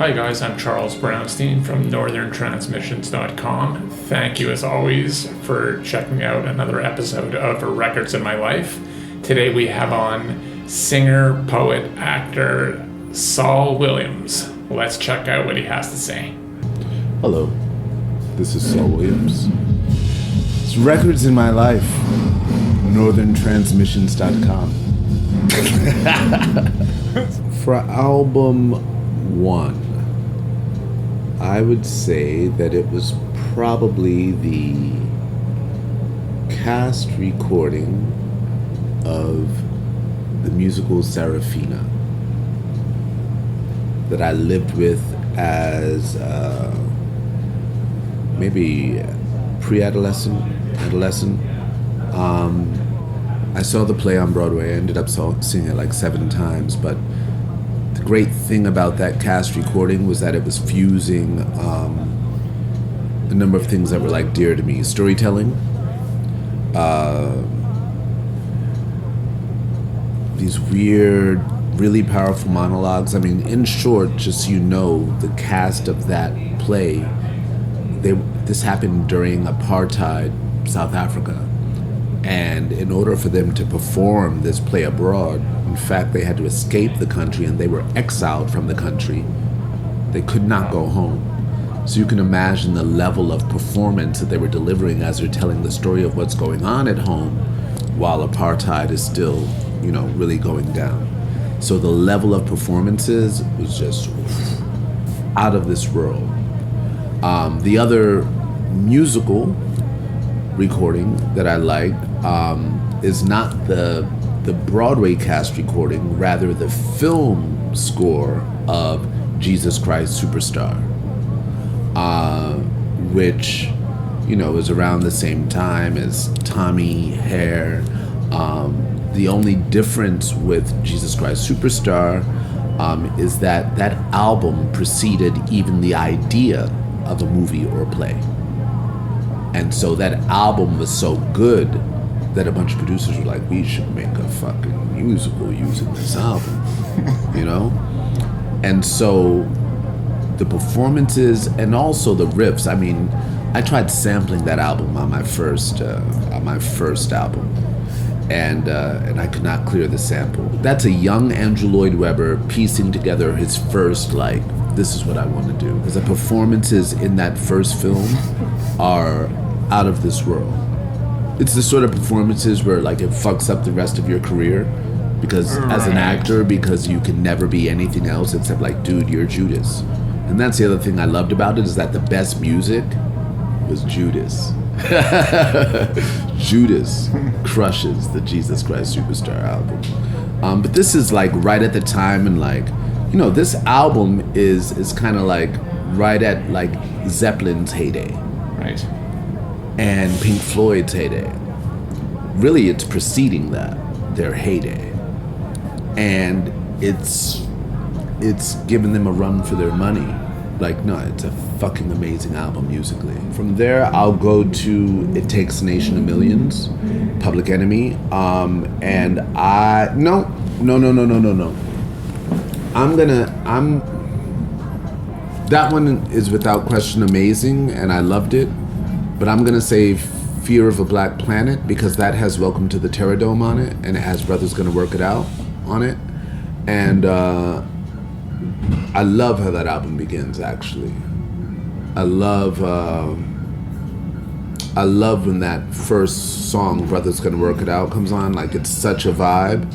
Hi guys, I'm Charles Brownstein from northerntransmissions.com. Thank you as always for checking out another episode of Records in My Life. Today we have on singer, poet, actor Saul Williams. Let's check out what he has to say. Hello, this is Saul Williams. It's Records in My Life, northerntransmissions.com. For album 1, I would say that it was probably the cast recording of the musical Sarafina that I lived with as maybe pre-adolescent, adolescent. I saw the play on Broadway. I ended up seeing it like 7 times, but the great thing about that cast recording was that it was fusing a number of things that were like dear to me. Storytelling, these weird, really powerful monologues. I mean, in short, just so you know, the cast of that play, this happened during apartheid South Africa. And in order for them to perform this play abroad, in fact, they had to escape the country and they were exiled from the country. They could not go home. So you can imagine the level of performance that they were delivering as they're telling the story of what's going on at home while apartheid is still, really going down. So the level of performances was just out of this world. The other musical recording that I like is not the Broadway cast recording, rather the film score of Jesus Christ Superstar, which is around the same time as Tommy Hare. The only difference with Jesus Christ Superstar is that album preceded even the idea of a movie or a play. And so that album was so good that a bunch of producers were like, we should make a fucking musical using this album, And so the performances and also the riffs, I mean, I tried sampling that album on my first album. And I could not clear the sample. That's a young Andrew Lloyd Webber piecing together his first, this is what I want to do. Because the performances in that first film are out of this world. It's the sort of performances where it fucks up the rest of your career because as an actor, because you can never be anything else except dude, you're Judas. And that's the other thing I loved about it, is that the best music was Judas. Judas crushes the Jesus Christ Superstar album. But this is right at the time, and this album is kind of right at Zeppelin's heyday. Right. And Pink Floyd's heyday. Really, it's preceding their heyday. And it's giving them a run for their money. No, it's a fucking amazing album musically. From there, I'll go to It Takes a Nation of Millions, Public Enemy. And no. That one is without question amazing, and I loved it. But I'm gonna say Fear of a Black Planet, because that has Welcome to the Terrordome on it, and it has Brothers Gonna Work It Out on it. And I love how that album begins, actually. I love when that first song, Brothers Gonna Work It Out, comes on. It's such a vibe.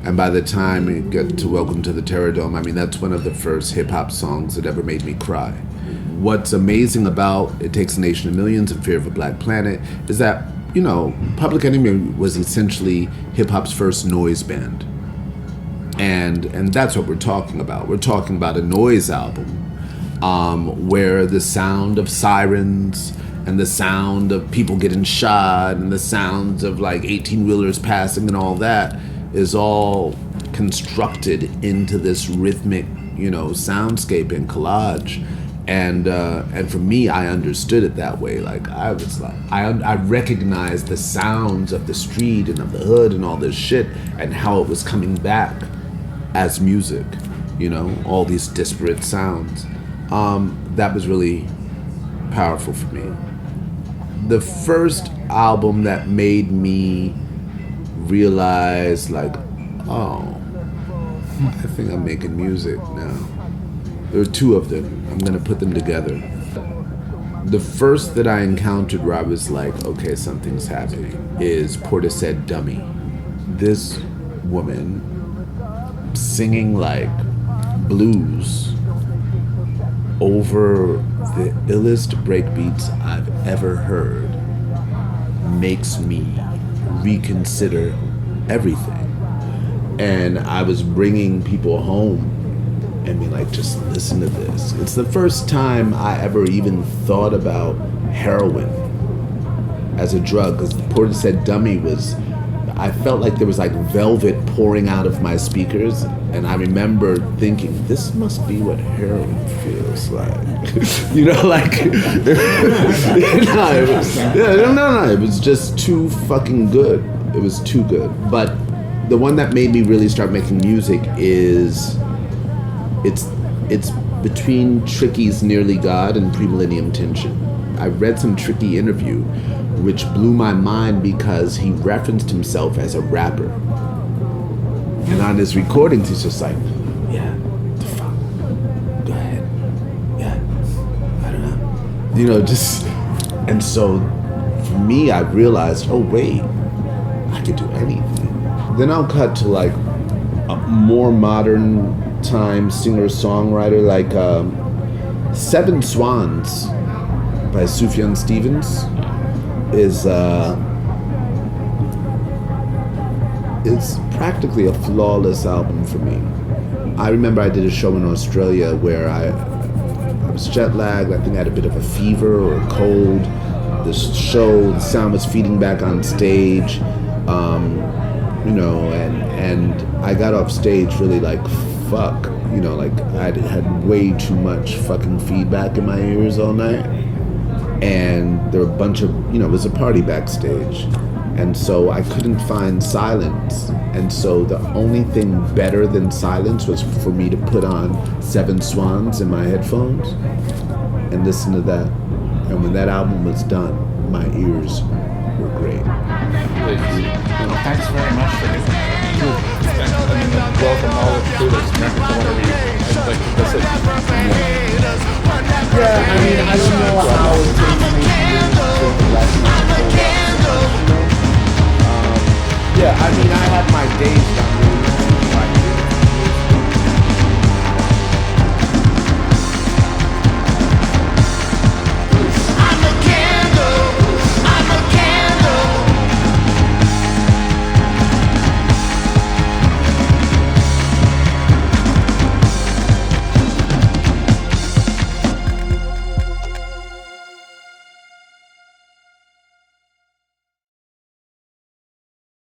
And by the time you get to Welcome to the Terrordome, I mean, that's one of the first hip-hop songs that ever made me cry. What's amazing about It Takes a Nation of Millions and Fear of a Black Planet is that, Public Enemy was essentially hip-hop's first noise band. And that's what we're talking about. We're talking about a noise album where the sound of sirens and the sound of people getting shot and the sounds of 18-wheelers passing and all that is all constructed into this rhythmic, soundscape and collage. And for me, I understood it that way. I recognized the sounds of the street and of the hood and all this shit and how it was coming back as music, all these disparate sounds. That was really powerful for me. The first album that made me realize, like, oh, I think I'm making music now. There were two of them. I'm gonna put them together. The first that I encountered where I was like, okay, something's happening, is Portishead Dummy. This woman singing like blues over the illest breakbeats I've ever heard makes me reconsider everything. And I was bringing people home and be like, just listen to this. It's the first time I ever even thought about heroin as a drug, because Portishead Dummy was, I felt like there was like velvet pouring out of my speakers, and I remember thinking, this must be what heroin feels like. You know, like, it was just too fucking good. It was too good. But the one that made me really start making music is, it's between Tricky's Nearly God and Pre-Millennium Tension. I read some Tricky interview, which blew my mind because he referenced himself as a rapper. And on his recordings, he's just like, yeah, the fuck, go ahead, yeah, I don't know. You know, just, and so for me, I realized, oh wait, I could do anything. Then I'll cut to like a more modern time singer-songwriter like Seven Swans by Sufjan Stevens is practically a flawless album for me. I remember I did a show in Australia where I was jet lagged. I think I had a bit of a fever or a cold. The sound was feeding back on stage, you know, and I got off stage really like, fuck, you know, like I had way too much fucking feedback in my ears all night. And there were a bunch of, you know, it was a party backstage. And so I couldn't find silence. And so the only thing better than silence was for me to put on Seven Swans in my headphones and listen to that. And when that album was done, my ears were great. Thanks very much for doing that. Welcome all of Clueless. Remember to whenever you'd like to visit. Yeah,